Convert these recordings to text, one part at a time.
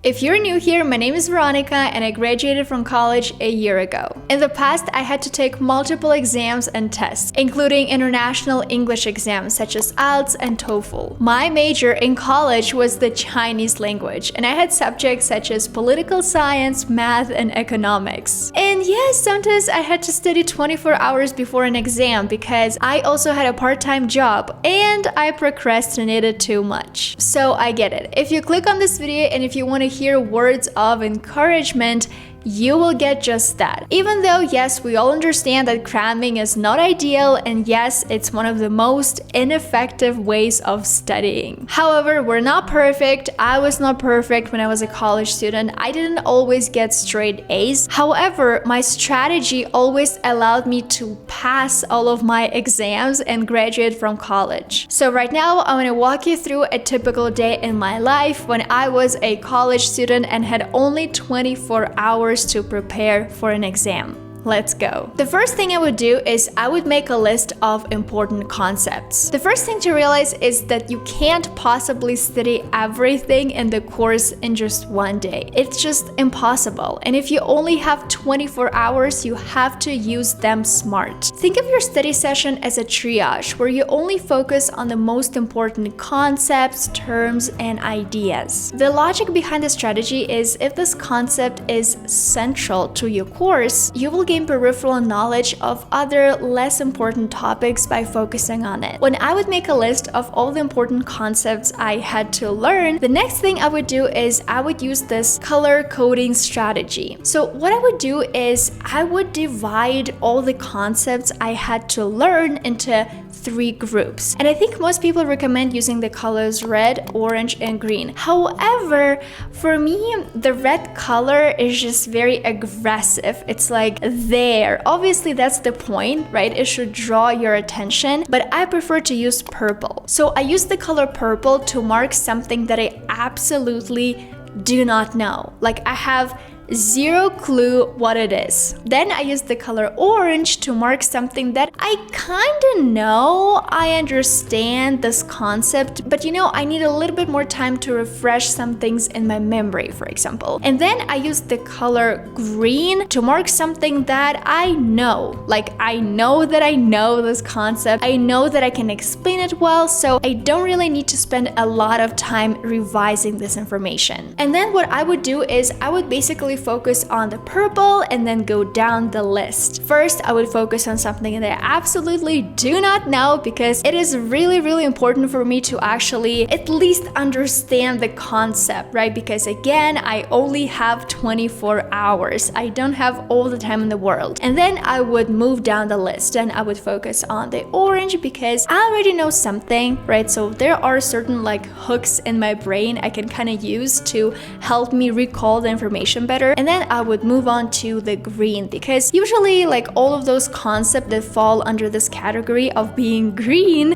If you're new here, my name is Veronika and I graduated from college a year ago. In the past, I had to take multiple exams and tests, including international English exams such as IELTS and TOEFL. My major in college was the Chinese language, and I had subjects such as political science, math, and economics. And yes, sometimes I had to study 24 hours before an exam because I also had a part-time job and I procrastinated too much. So I get it. If you click on this video and if you want to hear words of encouragement, you will get just that. Even though, yes, we all understand that cramming is not ideal, and yes, it's one of the most ineffective ways of studying. However, we're not perfect. I was not perfect when I was a college student. I didn't always get straight A's. However, my strategy always allowed me to pass all of my exams and graduate from college. So right now, I'm gonna walk you through a typical day in my life when I was a college student and had only 24 hours to prepare for an exam. Let's go. The first thing I would do is I would make a list of important concepts. The first thing to realize is that you can't possibly study everything in the course in just one day. It's just impossible. And if you only have 24 hours, you have to use them smart. Think of your study session as a triage where you only focus on the most important concepts, terms, and ideas. The logic behind the strategy is if this concept is central to your course, you will gain peripheral knowledge of other less important topics by focusing on it. When I would make a list of all the important concepts I had to learn, the next thing I would do is I would use this color coding strategy. So what I would do is I would divide all the concepts I had to learn into 3 groups. And I think most people recommend using the colors red, orange, and green. However, for me, the red color is just very aggressive. It's like there. Obviously, that's the point, right? It should draw your attention, but I prefer to use purple. So I use the color purple to mark something that I absolutely do not know. Like I have zero clue what it is. Then I use the color orange to mark something that I kinda know. I understand this concept, but I need a little bit more time to refresh some things in my memory, for example. And then I use the color green to mark something that I know. Like I know that I know this concept. I know that I can explain it well, so I don't really need to spend a lot of time revising this information. And then what I would do is I would basically focus on the purple and then go down the list. First, I would focus on something that I absolutely do not know because it is really, really important for me to actually at least understand the concept, right? Because again, I only have 24 hours. I don't have all the time in the world. And then I would move down the list and I would focus on the orange because I already know something, right? So there are certain hooks in my brain I can kind of use to help me recall the information better. And then I would move on to the green because usually all of those concepts that fall under this category of being green,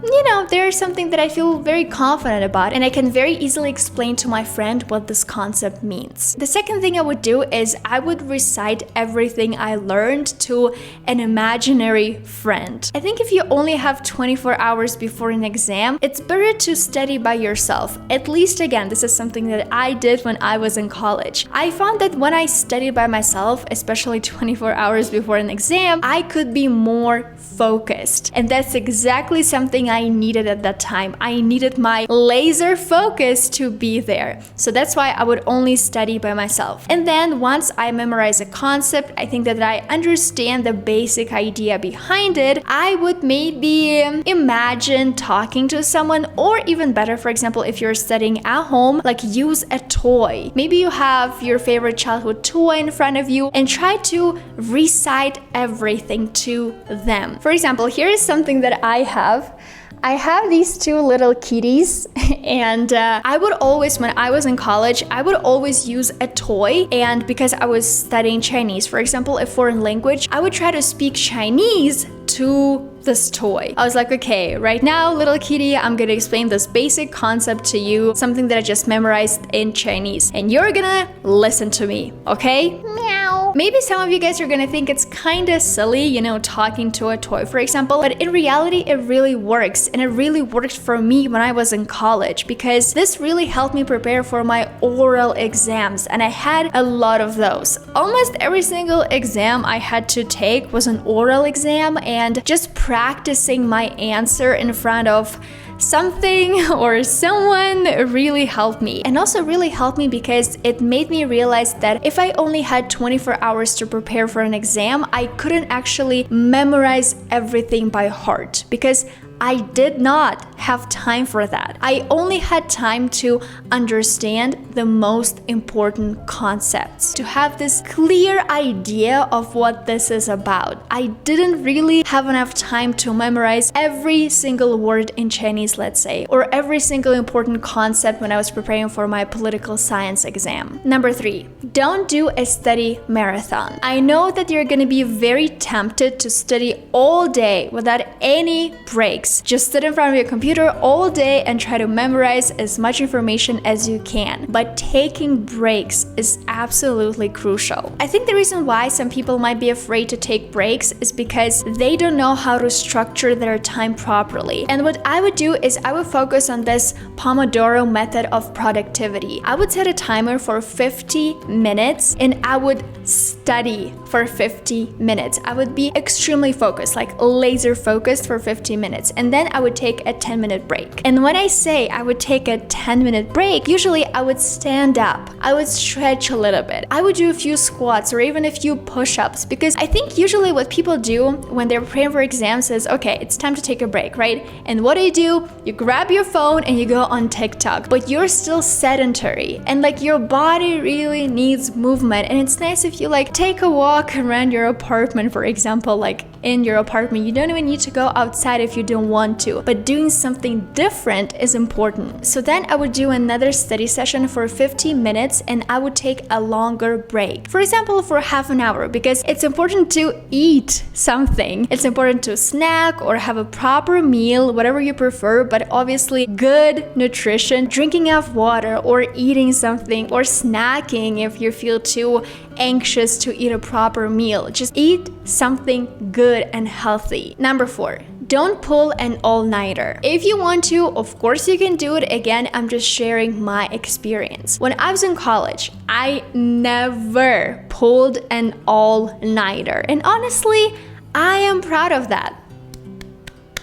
there's something that I feel very confident about and I can very easily explain to my friend what this concept means. The second thing I would do is I would recite everything I learned to an imaginary friend. I think if you only have 24 hours before an exam, it's better to study by yourself. At least again, this is something that I did when I was in college. I found that when I studied by myself, especially 24 hours before an exam, I could be more focused. And that's exactly something I needed at that time. I needed my laser focus to be there. So that's why I would only study by myself. And then once I memorize a concept, I think that I understand the basic idea behind it, I would maybe imagine talking to someone, or even better, for example, if you're studying at home, use a toy. Maybe you have your favorite childhood toy in front of you and try to recite everything to them. For example, here is something that I have. I have these 2 little kitties and I would always, when I was in college, I would always use a toy, and because I was studying Chinese, for example, a foreign language, I would try to speak Chinese to this toy. I was like, okay, right now, little kitty, I'm gonna explain this basic concept to you, something that I just memorized in Chinese, and you're gonna listen to me, okay? Meow. Maybe some of you guys are gonna think it's kinda silly, you know, talking to a toy, for example, but in reality, it really works. And it really worked for me when I was in college because this really helped me prepare for my oral exams. And I had a lot of those. Almost every single exam I had to take was an oral exam, and just practicing my answer in front of something or someone really helped me. And also really helped me because it made me realize that if I only had 24 hours to prepare for an exam, I couldn't actually memorize everything by heart because I did not have time for that. I only had time to understand the most important concepts, to have this clear idea of what this is about. I didn't really have enough time to memorize every single word in Chinese, let's say, or every single important concept when I was preparing for my political science exam. Number 3, don't do a study marathon. I know that you're gonna be very tempted to study all day without any breaks. Just sit in front of your computer all day and try to memorize as much information as you can. But taking breaks is absolutely crucial. I think the reason why some people might be afraid to take breaks is because they don't know how to structure their time properly. And what I would do is I would focus on this Pomodoro method of productivity. I would set a timer for 50 minutes and I would study for 50 minutes. I would be extremely focused, like laser focused for 50 minutes. And then I would take a 10-minute break. And when I say I would take a 10-minute break, usually I would stand up. I would stretch a little bit. I would do a few squats or even a few push-ups because I think usually what people do when they're preparing for exams is, okay, it's time to take a break, right? And what do? You grab your phone and you go on TikTok, but you're still sedentary and like your body really needs movement. And it's nice if you like take a walk around your apartment, for example, like in your apartment. You don't even need to go outside if you don't want to, but doing something different is important. So then I would do another study session for 15 minutes and I would take a longer break. For example, for half an hour, because it's important to eat something. It's important to snack or have a proper meal, whatever you prefer, but obviously good nutrition, drinking enough water or eating something or snacking if you feel too anxious to eat a proper meal. Just eat something good and healthy. Number 4, don't pull an all-nighter. If you want to, of course you can do it. Again, I'm just sharing my experience. When I was in college, I never pulled an all-nighter. And honestly, I am proud of that.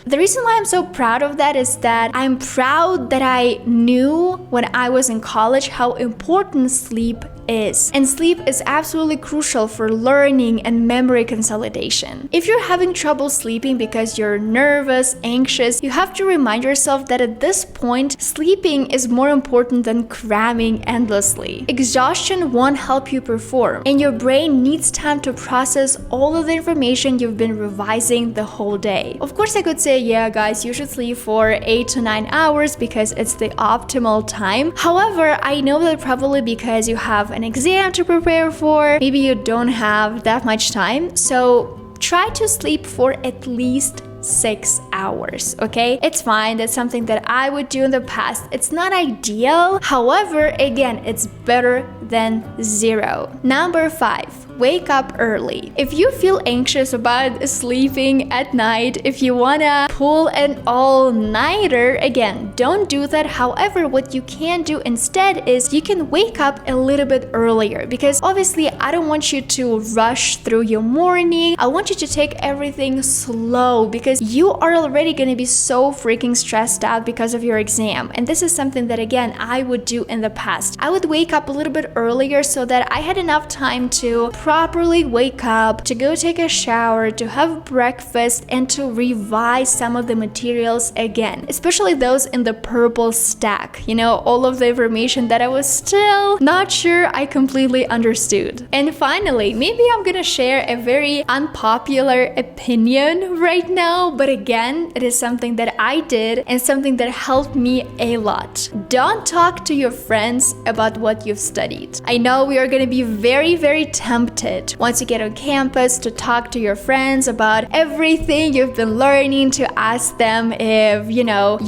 The reason why I'm so proud of that is that I'm proud that I knew when I was in college how important sleep is. And sleep is absolutely crucial for learning and memory consolidation. If you're having trouble sleeping because you're nervous, anxious, you have to remind yourself that at this point, sleeping is more important than cramming endlessly. Exhaustion won't help you perform, and your brain needs time to process all of the information you've been revising the whole day. Of course, I could say, yeah, guys, you should sleep for 8 to 9 hours because it's the optimal time. However, I know that probably because you have an exam to prepare for, maybe you don't have that much time. So try to sleep for at least 6 hours, okay? It's fine. That's something that I would do in the past. It's not ideal. However, again, it's better than 0. Number 5, wake up early. If you feel anxious about sleeping at night, if you wanna pull an all-nighter, again, don't do that. However, what you can do instead is you can wake up a little bit earlier, because obviously I don't want you to rush through your morning. I want you to take everything slow, because you are already gonna be so freaking stressed out because of your exam. And this is something that, again, I would do in the past. I would wake up a little bit earlier so that I had enough time to properly wake up, to go take a shower, to have breakfast, and to revise some of the materials again, especially those in the purple stack. You know, all of the information that I was still not sure I completely understood. And finally, maybe I'm gonna share a very unpopular opinion right now, know, but again, it is something that I did and something that helped me a lot. Don't talk to your friends about what you've studied. I know we are going to be very, very tempted once you get on campus to talk to your friends about everything you've been learning, to ask them if,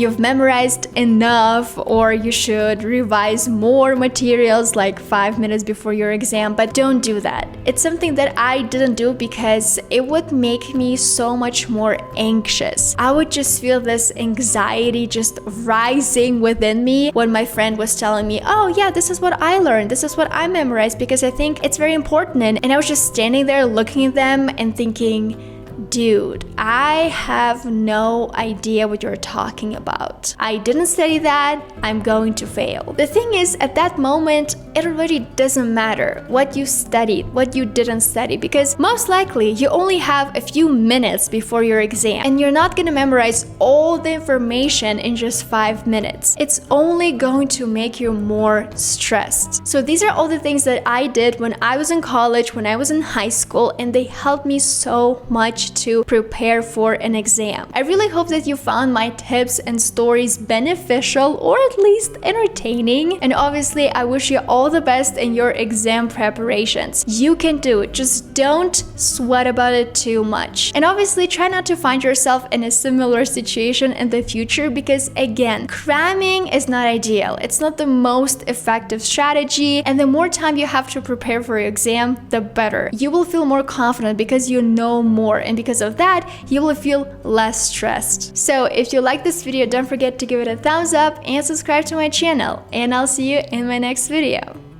you've memorized enough or you should revise more materials like 5 minutes before your exam, but don't do that. It's something that I didn't do because it would make me so much more anxious. I would just feel this anxiety just rising within me when my friend was telling me, oh yeah, this is what I learned, this is what I memorized, because I think it's very important. And I was just standing there looking at them and thinking, dude, I have no idea what you're talking about. I didn't study that. I'm going to fail. The thing is, at that moment, it really doesn't matter what you studied, what you didn't study, because most likely you only have a few minutes before your exam and you're not going to memorize all the information in just 5 minutes. It's only going to make you more stressed. So these are all the things that I did when I was in college, when I was in high school, and they helped me so much to prepare for an exam. I really hope that you found my tips and stories beneficial or at least entertaining. And obviously, I wish you all the best in your exam preparations. You can do it. Just don't sweat about it too much. And obviously, try not to find yourself in a similar situation in the future because, again, cramming is not ideal. It's not the most effective strategy. And the more time you have to prepare for your exam, the better. You will feel more confident because you know more, and because of that, you will feel less stressed. So if you like this video, don't forget to give it a thumbs up and subscribe to my channel, and I'll see you in my next video.